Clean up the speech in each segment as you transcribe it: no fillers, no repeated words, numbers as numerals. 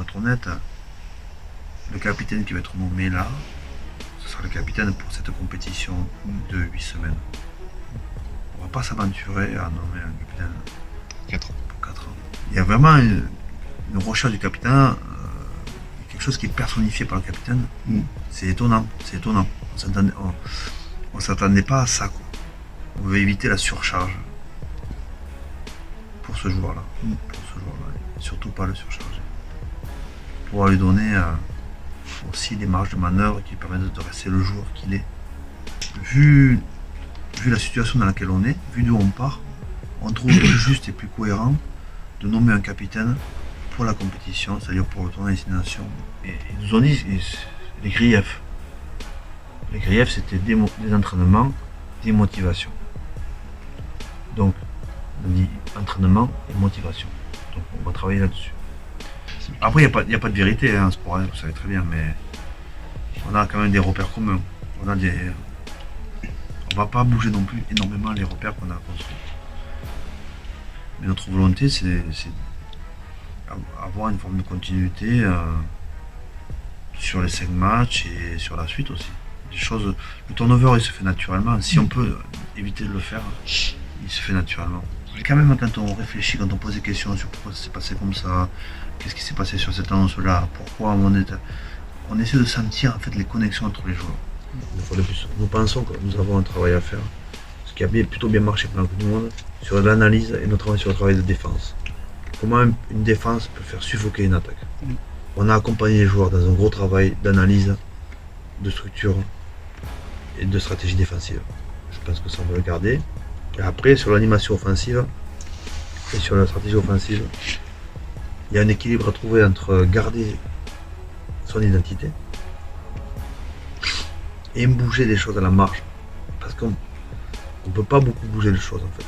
pour être honnête, le capitaine qui va être nommé là, ce sera le capitaine pour cette compétition de 8 semaines. On va pas s'aventurer à nommer un capitaine 4 ans. pour 4 ans. Il y a vraiment une recherche du capitaine, quelque chose qui est personnifié par le capitaine. C'est étonnant, c'est étonnant. On s'attendait pas à ça, quoi. On veut éviter la surcharge pour ce joueur-là. Et surtout pas le surcharger. Pour lui donner aussi des marges de manœuvre qui permettent de rester le joueur qu'il est. Vu la situation dans laquelle on est, vu d'où on part, on trouve plus juste et plus cohérent de nommer un capitaine pour la compétition, c'est-à-dire pour le tournoi Destination. Et ils nous ont dit les griefs. Les griefs, c'était des entraînements, des motivations. Donc, on dit entraînement et motivation. Donc, on va travailler là-dessus. Après, il n'y a pas de vérité en sport, vous savez très bien, mais on a quand même des repères communs. On va pas bouger non plus énormément les repères qu'on a construits. Mais notre volonté, c'est avoir une forme de continuité sur les 5 matchs et sur la suite aussi. Le turnover, il se fait naturellement. Si on peut éviter de le faire, il se fait naturellement. Et quand même, quand on réfléchit, quand on pose des questions sur pourquoi ça s'est passé comme ça, qu'est-ce qui s'est passé sur cette annonce-là, pourquoi on essaie de sentir en fait les connexions entre les joueurs. Une fois de plus, nous pensons que nous avons un travail à faire, ce qui a plutôt bien marché pendant que nous, sur l'analyse et notamment sur le travail de défense. Comment une défense peut faire suffoquer une attaque. On a accompagné les joueurs dans un gros travail d'analyse, de structure et de stratégie défensive. Je pense que ça on va le garder. Et après, sur l'animation offensive et sur la stratégie offensive, il y a un équilibre à trouver entre garder son identité et bouger des choses à la marge. Parce qu'on ne peut pas beaucoup bouger les choses en fait.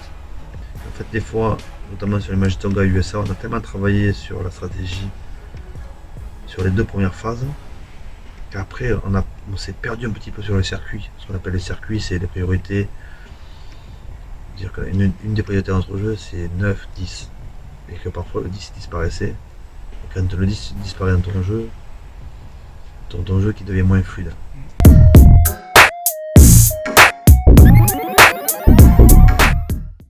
En fait, des fois, notamment sur les matchs Tonga USA, on a tellement travaillé sur la stratégie sur les 2 premières phases qu'après on s'est perdu un petit peu sur les circuits. Ce qu'on appelle les circuits, c'est les priorités. Dire qu'une des priorités dans notre jeu, c'est 9, 10. Et que parfois le 10 disparaissait. Et quand le 10 disparaît dans ton jeu qui devient moins fluide.